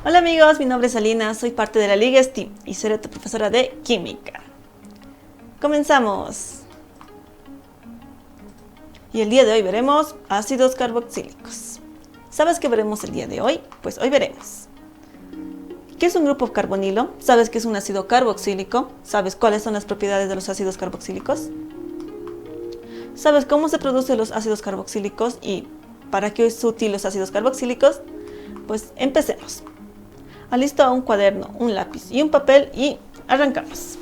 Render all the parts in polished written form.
Hola amigos, mi nombre es Alina, soy parte de la Liga STEAM y seré tu profesora de Química. Comenzamos. Y el día de hoy veremos ácidos carboxílicos. ¿Sabes qué veremos el día de hoy? Pues hoy veremos. ¿Qué es un grupo carbonilo? ¿Sabes qué es un ácido carboxílico? ¿Sabes cuáles son las propiedades de los ácidos carboxílicos? ¿Sabes cómo se producen los ácidos carboxílicos y para qué es útil los ácidos carboxílicos? Pues empecemos. Alista un cuaderno, un lápiz y un papel y arrancamos.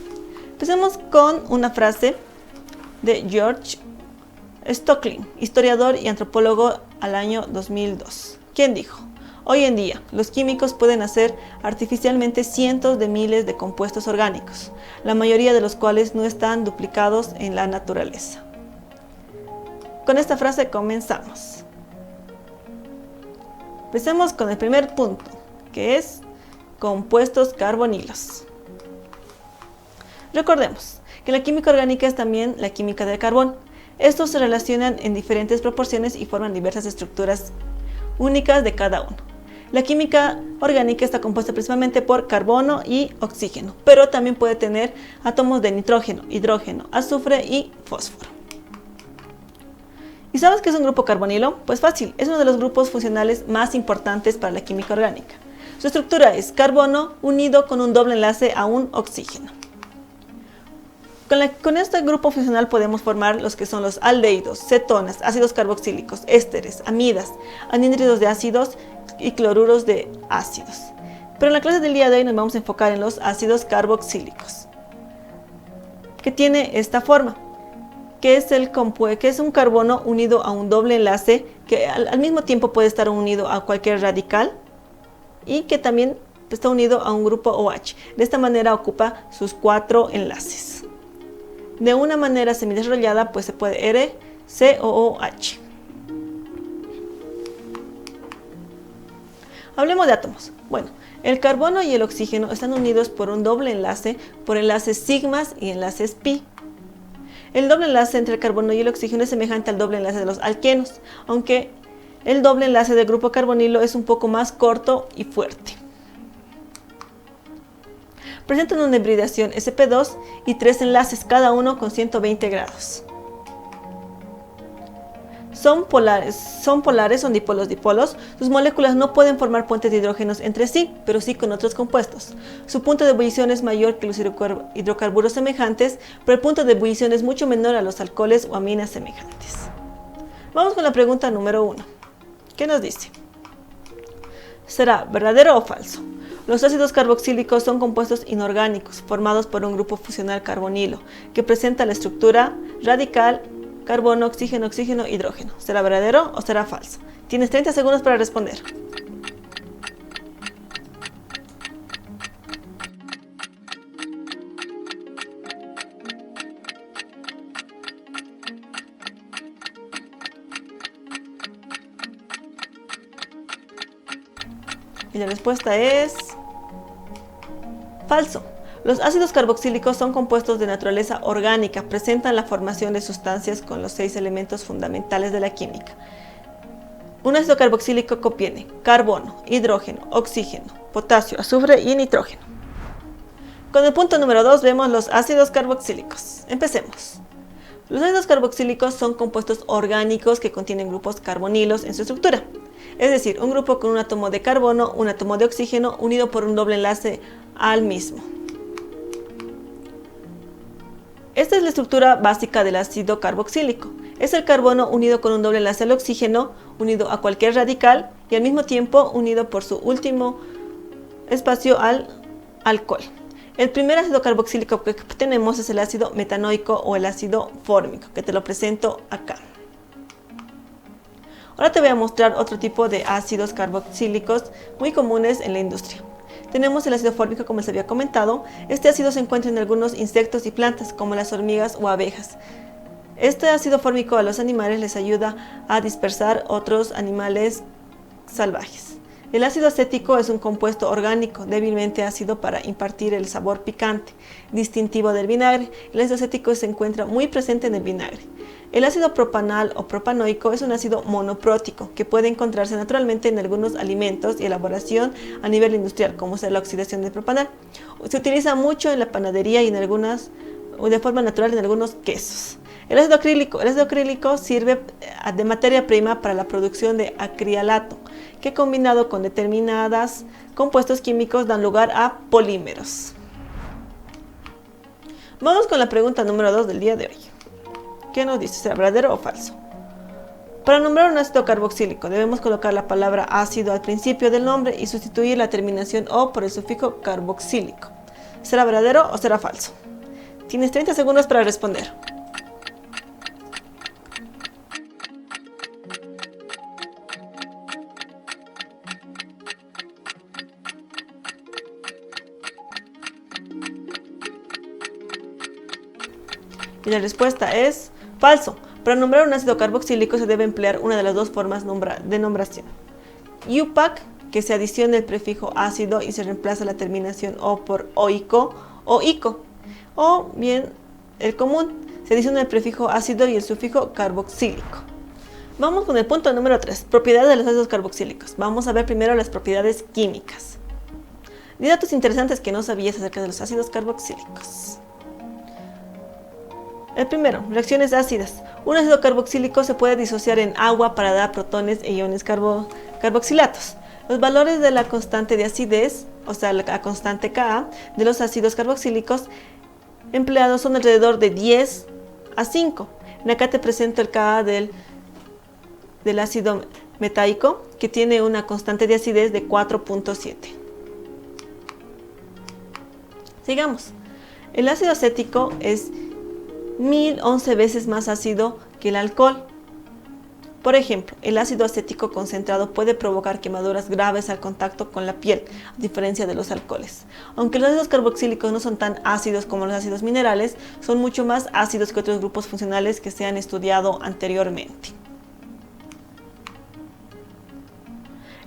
Empecemos con una frase de George Stocklin, historiador y antropólogo al año 2002, quien dijo: hoy en día, los químicos pueden hacer artificialmente cientos de miles de compuestos orgánicos, la mayoría de los cuales no están duplicados en la naturaleza. Con esta frase comenzamos. Empecemos con el primer punto, que es compuestos carbonilos. Recordemos que la química orgánica es también la química del carbón. Estos se relacionan en diferentes proporciones y forman diversas estructuras únicas de cada uno. La química orgánica está compuesta principalmente por carbono y oxígeno, pero también puede tener átomos de nitrógeno, hidrógeno, azufre y fósforo. ¿Y sabes qué es un grupo carbonilo? Pues fácil, es uno de los grupos funcionales más importantes para la química orgánica. Su estructura es carbono unido con un doble enlace a un oxígeno. Con este grupo funcional podemos formar los que son los aldehídos, cetonas, ácidos carboxílicos, ésteres, amidas, anhídridos de ácidos y cloruros de ácidos. Pero en la clase del día de hoy nos vamos a enfocar en los ácidos carboxílicos, que tiene esta forma, que es un carbono unido a un doble enlace que al mismo tiempo puede estar unido a cualquier radical y que también está unido a un grupo OH. De esta manera ocupa sus 4 enlaces. De una manera semidesarrollada pues se puede RCOOH. Hablemos de átomos. Bueno, el carbono y el oxígeno están unidos por un doble enlace, por enlaces sigmas y enlaces pi. El doble enlace entre el carbono y el oxígeno es semejante al doble enlace de los alquenos, aunque el doble enlace del grupo carbonilo es un poco más corto y fuerte. Presentan una hibridación sp2 y 3 enlaces, cada uno con 120 grados. Son dipolos. Sus moléculas no pueden formar puentes de hidrógenos entre sí, pero sí con otros compuestos. Su punto de ebullición es mayor que los hidrocarburos semejantes, pero el punto de ebullición es mucho menor a los alcoholes o aminas semejantes. Vamos con la pregunta número 1. ¿Qué nos dice? ¿Será verdadero o falso? Los ácidos carboxílicos son compuestos inorgánicos formados por un grupo funcional carbonilo que presenta la estructura radical carbono, oxígeno, oxígeno, hidrógeno. ¿Será verdadero o será falso? Tienes 30 segundos para responder. Y la respuesta es falso. Los ácidos carboxílicos son compuestos de naturaleza orgánica, presentan la formación de sustancias con los 6 elementos fundamentales de la química. Un ácido carboxílico contiene carbono, hidrógeno, oxígeno, potasio, azufre y nitrógeno. Con el punto número 2 vemos los ácidos carboxílicos. Empecemos. Los ácidos carboxílicos son compuestos orgánicos que contienen grupos carbonilos en su estructura. Es decir, un grupo con un átomo de carbono, un átomo de oxígeno unido por un doble enlace al mismo. Esta es la estructura básica del ácido carboxílico. Es el carbono unido con un doble enlace al oxígeno, unido a cualquier radical y al mismo tiempo unido por su último espacio al alcohol. El primer ácido carboxílico que tenemos es el ácido metanoico o el ácido fórmico, que te lo presento acá. Ahora te voy a mostrar otro tipo de ácidos carboxílicos muy comunes en la industria. Tenemos el ácido fórmico, como les había comentado. Este ácido se encuentra en algunos insectos y plantas, como las hormigas o abejas. Este ácido fórmico a los animales les ayuda a dispersar otros animales salvajes. El ácido acético es un compuesto orgánico débilmente ácido para impartir el sabor picante, distintivo del vinagre. El ácido acético se encuentra muy presente en el vinagre. El ácido propanal o propanoico es un ácido monoprótico que puede encontrarse naturalmente en algunos alimentos y elaboración a nivel industrial, como es la oxidación del propanal. Se utiliza mucho en la panadería y de forma natural en algunos quesos. El ácido acrílico sirve de materia prima para la producción de acrilato, que combinado con determinados compuestos químicos dan lugar a polímeros. Vamos con la pregunta número 2 del día de hoy. ¿Qué nos dice? ¿Será verdadero o falso? Para nombrar un ácido carboxílico debemos colocar la palabra ácido al principio del nombre y sustituir la terminación O por el sufijo carboxílico. ¿Será verdadero o será falso? Tienes 30 segundos para responder. Y la respuesta es falso. Para nombrar un ácido carboxílico se debe emplear una de las dos formas de nombración. IUPAC, que se adiciona el prefijo ácido y se reemplaza la terminación O por oico o ico. O bien el común, se adiciona el prefijo ácido y el sufijo carboxílico. Vamos con el punto número 3, propiedades de los ácidos carboxílicos. Vamos a ver primero las propiedades químicas. Y datos interesantes que no sabías acerca de los ácidos carboxílicos. El primero, reacciones ácidas. Un ácido carboxílico se puede disociar en agua para dar protones e iones carboxilatos. Los valores de la constante de acidez, o sea, la constante Ka, de los ácidos carboxílicos empleados son alrededor de 10 a 5. Acá te presento el Ka del ácido metaico, que tiene una constante de acidez de 4.7. Sigamos. El ácido acético es 1011 veces más ácido que el alcohol. Por ejemplo, el ácido acético concentrado puede provocar quemaduras graves al contacto con la piel, a diferencia de los alcoholes. Aunque los ácidos carboxílicos no son tan ácidos como los ácidos minerales, son mucho más ácidos que otros grupos funcionales que se han estudiado anteriormente.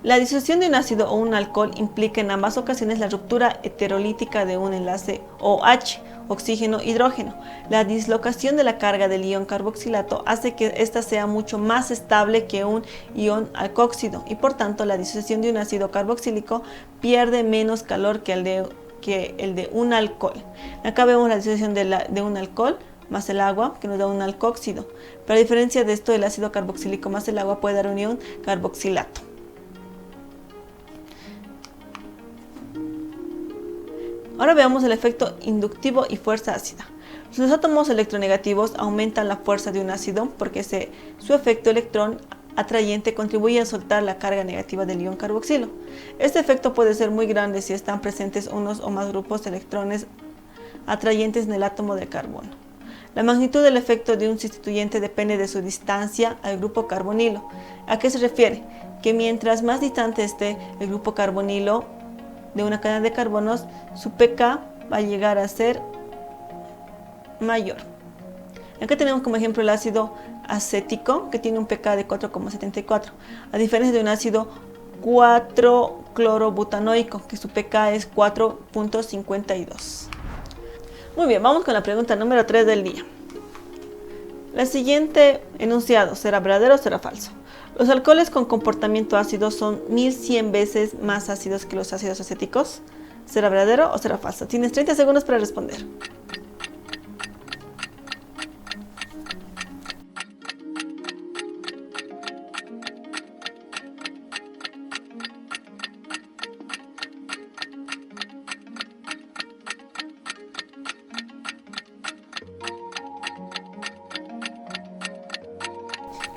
La disociación de un ácido o un alcohol implica en ambas ocasiones la ruptura heterolítica de un enlace OH, oxígeno-hidrógeno. La dislocación de la carga del ion carboxilato hace que ésta sea mucho más estable que un ion alcoxído y por tanto la disociación de un ácido carboxílico pierde menos calor que el de un alcohol. Acá vemos la disociación de un alcohol más el agua, que nos da un alcoxído. Pero a diferencia de esto, el ácido carboxílico más el agua puede dar un ion carboxilato. Ahora veamos el efecto inductivo y fuerza ácida. Los átomos electronegativos aumentan la fuerza de un ácido porque su efecto electrón atrayente contribuye a soltar la carga negativa del ion carboxilo. Este efecto puede ser muy grande si están presentes unos o más grupos de electrones atrayentes en el átomo de carbono. La magnitud del efecto de un sustituyente depende de su distancia al grupo carbonilo. ¿A qué se refiere? Que mientras más distante esté el grupo carbonilo de una cadena de carbonos, su pK va a llegar a ser mayor. Acá tenemos como ejemplo el ácido acético, que tiene un pK de 4,74, a diferencia de un ácido 4-clorobutanoico, que su pK es 4.52. Muy bien, vamos con la pregunta número 3 del día. La siguiente enunciado, ¿será verdadero o será falso? Los alcoholes con comportamiento ácido son 1100 veces más ácidos que los ácidos acéticos. ¿Será verdadero o será falso? Tienes 30 segundos para responder.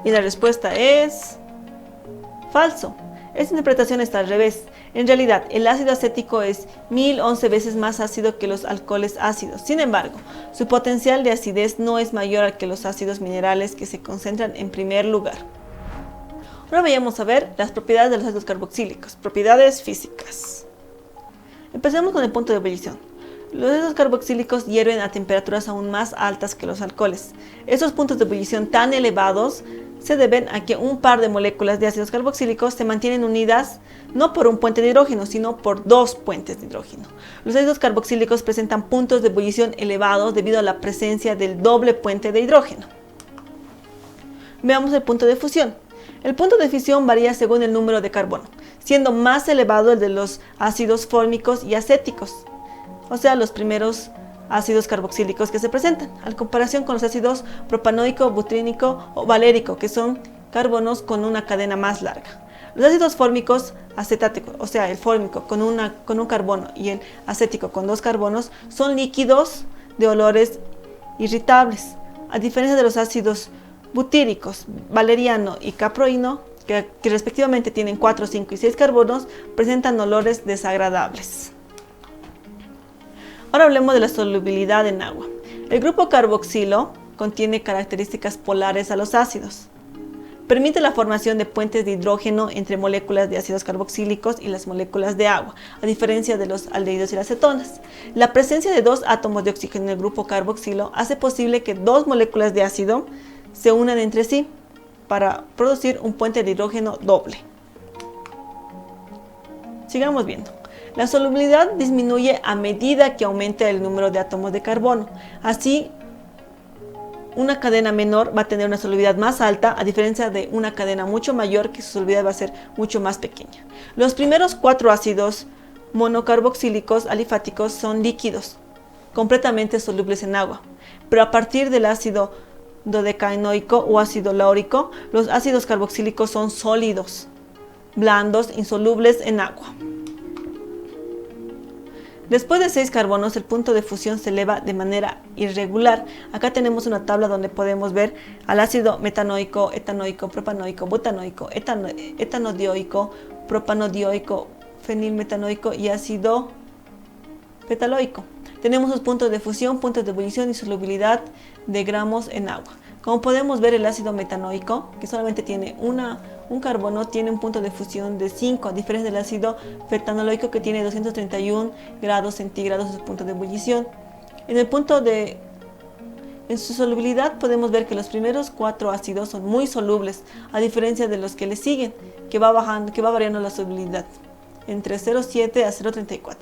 Y la respuesta es falso. Esta interpretación está al revés. En realidad, el ácido acético es 1011 veces más ácido que los alcoholes ácidos. Sin embargo, su potencial de acidez no es mayor al que los ácidos minerales que se concentran en primer lugar. Ahora vayamos a ver las propiedades de los ácidos carboxílicos, propiedades físicas. Empecemos con el punto de ebullición. Los ácidos carboxílicos hierven a temperaturas aún más altas que los alcoholes. Estos puntos de ebullición tan elevados se deben a que un par de moléculas de ácidos carboxílicos se mantienen unidas no por un puente de hidrógeno, sino por dos puentes de hidrógeno. Los ácidos carboxílicos presentan puntos de ebullición elevados debido a la presencia del doble puente de hidrógeno. Veamos el punto de fusión. El punto de fisión varía según el número de carbono, siendo más elevado el de los ácidos fórmicos y acéticos, o sea, los primeros ácidos carboxílicos que se presentan, a comparación con los ácidos propanoico, butrínico o valérico, que son carbonos con una cadena más larga. Los ácidos fórmicos acetáticos, o sea, el fórmico con un carbono y el acético con 2 carbonos, son líquidos de olores irritables, a diferencia de los ácidos butíricos, valeriano y caproíno, que respectivamente tienen 4, 5 y 6 carbonos, presentan olores desagradables. Ahora hablemos de la solubilidad en agua. El grupo carboxilo contiene características polares a los ácidos. Permite la formación de puentes de hidrógeno entre moléculas de ácidos carboxílicos y las moléculas de agua, a diferencia de los aldehídos y las cetonas. La presencia de 2 átomos de oxígeno en el grupo carboxilo hace posible que 2 moléculas de ácido se unan entre sí para producir un puente de hidrógeno doble. Sigamos viendo. La solubilidad disminuye a medida que aumenta el número de átomos de carbono. Así, una cadena menor va a tener una solubilidad más alta, a diferencia de una cadena mucho mayor, que su solubilidad va a ser mucho más pequeña. Los primeros 4 ácidos monocarboxílicos alifáticos son líquidos, completamente solubles en agua, pero a partir del ácido dodecaenoico o ácido láurico, los ácidos carboxílicos son sólidos, blandos, insolubles en agua. Después de 6 carbonos, el punto de fusión se eleva de manera irregular. Acá tenemos una tabla donde podemos ver al ácido metanoico, etanoico, propanoico, butanoico, etanodioico, propanodioico, fenilmetanoico y ácido fetaloico. Tenemos sus puntos de fusión, puntos de ebullición y solubilidad de gramos en agua. Como podemos ver, el ácido metanoico, que solamente tiene un carbono, tiene un punto de fusión de 5, a diferencia del ácido fetanoloico, que tiene 231 grados centígrados en su punto de ebullición. En su solubilidad podemos ver que los primeros 4 ácidos son muy solubles, a diferencia de los que le siguen, que va variando la solubilidad entre 0,7 a 0,34.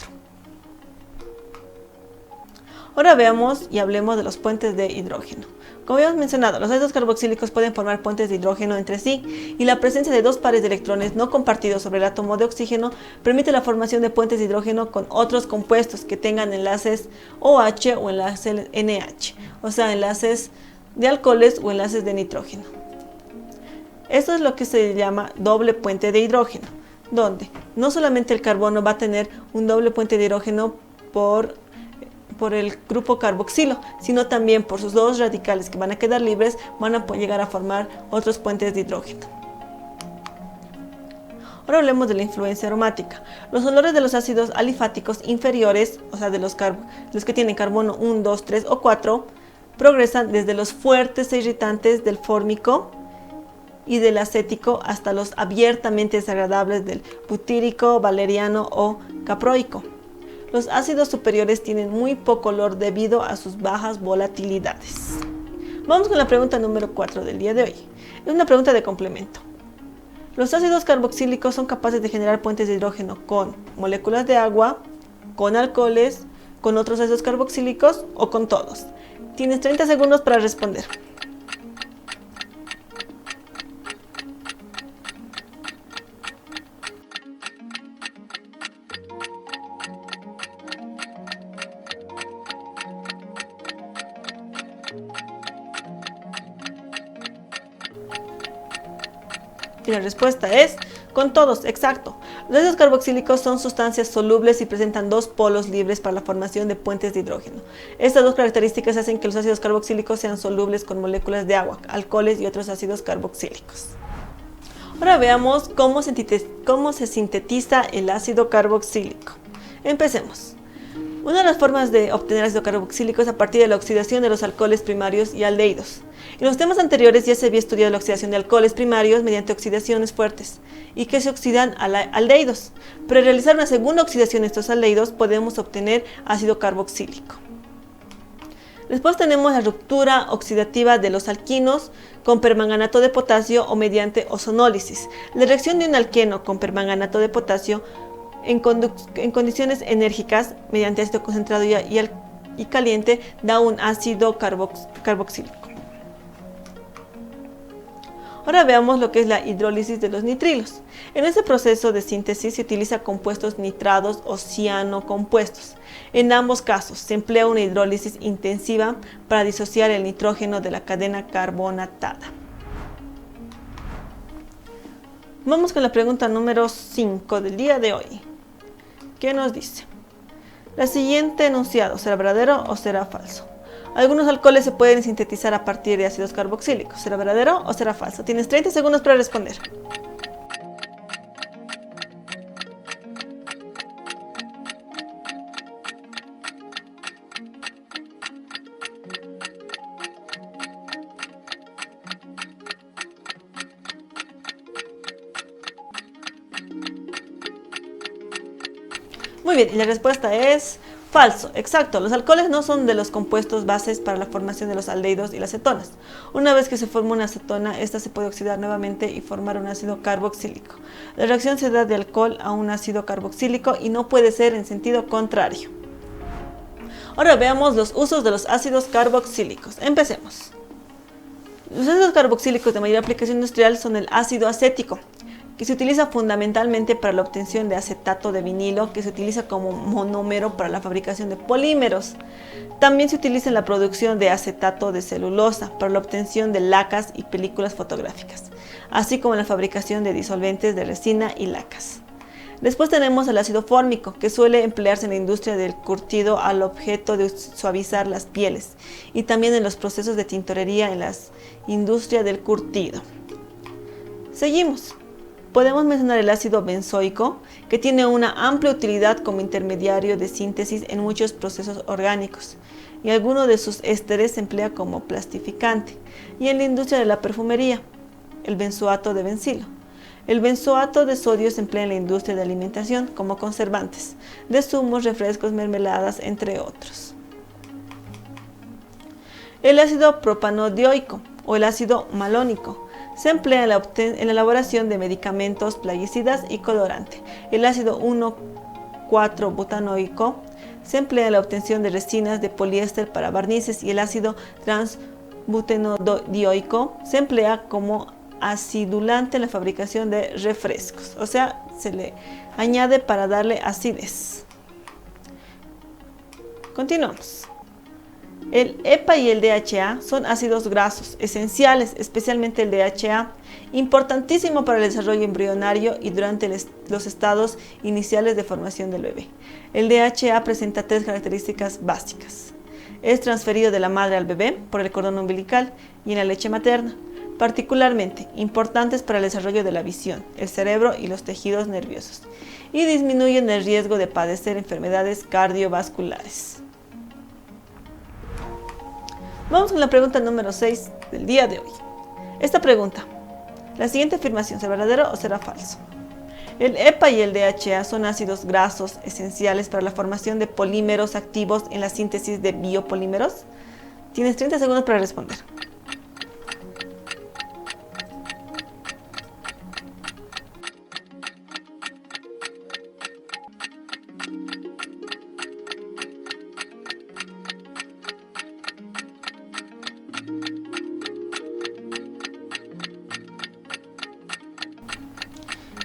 Ahora veamos y hablemos de los puentes de hidrógeno. Como habíamos mencionado, los ácidos carboxílicos pueden formar puentes de hidrógeno entre sí, y la presencia de 2 pares de electrones no compartidos sobre el átomo de oxígeno permite la formación de puentes de hidrógeno con otros compuestos que tengan enlaces OH o enlaces NH, o sea, enlaces de alcoholes o enlaces de nitrógeno. Esto es lo que se llama doble puente de hidrógeno, donde no solamente el carbono va a tener un doble puente de hidrógeno por el grupo carboxilo, sino también por sus 2 radicales que van a quedar libres, van a llegar a formar otros puentes de hidrógeno. Ahora hablemos de la influencia aromática. Los olores de los ácidos alifáticos inferiores, o sea, de los que tienen carbono 1, 2, 3 o 4, progresan desde los fuertes e irritantes del fórmico y del acético hasta los abiertamente desagradables del butírico, valeriano o caproico. Los ácidos superiores tienen muy poco olor debido a sus bajas volatilidades. Vamos con la pregunta número 4 del día de hoy. Es una pregunta de complemento. Los ácidos carboxílicos son capaces de generar puentes de hidrógeno con moléculas de agua, con alcoholes, con otros ácidos carboxílicos o con todos. Tienes 30 segundos para responder. Y la respuesta es con todos, exacto. Los ácidos carboxílicos son sustancias solubles y presentan 2 polos libres para la formación de puentes de hidrógeno. Estas 2 características hacen que los ácidos carboxílicos sean solubles con moléculas de agua, alcoholes y otros ácidos carboxílicos. Ahora veamos cómo se sintetiza el ácido carboxílico. Empecemos. Una de las formas de obtener ácido carboxílico es a partir de la oxidación de los alcoholes primarios y aldehídos. En los temas anteriores ya se había estudiado la oxidación de alcoholes primarios mediante oxidaciones fuertes y que se oxidan a aldehídos. Pero al realizar una segunda oxidación de estos aldehídos podemos obtener ácido carboxílico. Después tenemos la ruptura oxidativa de los alquinos con permanganato de potasio o mediante ozonólisis. La reacción de un alqueno con permanganato de potasio en condiciones enérgicas mediante ácido concentrado y caliente da un ácido carboxílico. Ahora veamos lo que es la hidrólisis de los nitrilos. En este proceso de síntesis se utiliza compuestos nitrados o cianocompuestos. En ambos casos se emplea una hidrólisis intensiva para disociar el nitrógeno de la cadena carbonatada. Vamos con la pregunta número 5 del día de hoy. ¿Qué nos dice? ¿La siguiente enunciado será verdadero o será falso? Algunos alcoholes se pueden sintetizar a partir de ácidos carboxílicos. ¿Será verdadero o será falso? Tienes 30 segundos para responder. Muy bien, y la respuesta es falso. Exacto, los alcoholes no son de los compuestos bases para la formación de los aldehídos y las cetonas. Una vez que se forma una acetona, esta se puede oxidar nuevamente y formar un ácido carboxílico. La reacción se da de alcohol a un ácido carboxílico y no puede ser en sentido contrario. Ahora veamos los usos de los ácidos carboxílicos. Empecemos. Los ácidos carboxílicos de mayor aplicación industrial son el ácido acético, que se utiliza fundamentalmente para la obtención de acetato de vinilo, que se utiliza como monómero para la fabricación de polímeros. También se utiliza en la producción de acetato de celulosa para la obtención de lacas y películas fotográficas, así como en la fabricación de disolventes de resina y lacas. Después tenemos el ácido fórmico, que suele emplearse en la industria del curtido al objeto de suavizar las pieles, y también en los procesos de tintorería en la industria del curtido. Seguimos. Podemos mencionar el ácido benzoico, que tiene una amplia utilidad como intermediario de síntesis en muchos procesos orgánicos, y alguno de sus ésteres se emplea como plastificante, y en la industria de la perfumería, el benzoato de bencilo. El benzoato de sodio se emplea en la industria de alimentación como conservantes, de zumos, refrescos, mermeladas, entre otros. El ácido propanodioico o el ácido malónico se emplea en la elaboración de medicamentos, plaguicidas y colorante. El ácido 1,4-butanoico se emplea en la obtención de resinas de poliéster para barnices, y el ácido transbutenodioico se emplea como acidulante en la fabricación de refrescos, o sea, se le añade para darle acidez. Continuamos. El EPA y el DHA son ácidos grasos esenciales, especialmente el DHA, importantísimo para el desarrollo embrionario y durante los estados iniciales de formación del bebé. El DHA presenta 3 características básicas. Es transferido de la madre al bebé por el cordón umbilical y en la leche materna, particularmente importantes para el desarrollo de la visión, el cerebro y los tejidos nerviosos, y disminuyen el riesgo de padecer enfermedades cardiovasculares. Vamos con la pregunta número 6 del día de hoy. Esta pregunta: ¿la siguiente afirmación será verdadero o será falso? El EPA y el DHA son ácidos grasos esenciales para la formación de polímeros activos en la síntesis de biopolímeros. Tienes 30 segundos para responder.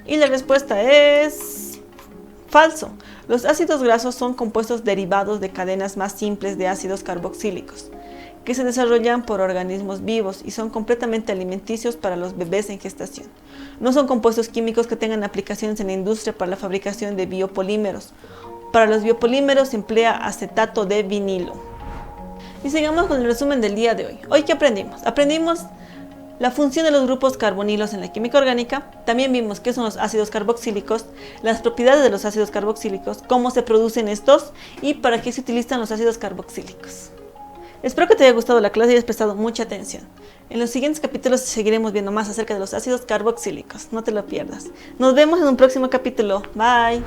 Y la respuesta es falso. Los ácidos grasos son compuestos derivados de cadenas más simples de ácidos carboxílicos, que se desarrollan por organismos vivos y son completamente alimenticios para los bebés en gestación. No son compuestos químicos que tengan aplicaciones en la industria para la fabricación de biopolímeros. Para los biopolímeros se emplea acetato de vinilo. Y sigamos con el resumen del día de hoy. ¿Hoy qué aprendimos? Aprendimos la función de los grupos carbonilos en la química orgánica. También vimos qué son los ácidos carboxílicos, las propiedades de los ácidos carboxílicos, cómo se producen estos y para qué se utilizan los ácidos carboxílicos. Espero que te haya gustado la clase y hayas prestado mucha atención. En los siguientes capítulos seguiremos viendo más acerca de los ácidos carboxílicos. No te lo pierdas. Nos vemos en un próximo capítulo. Bye.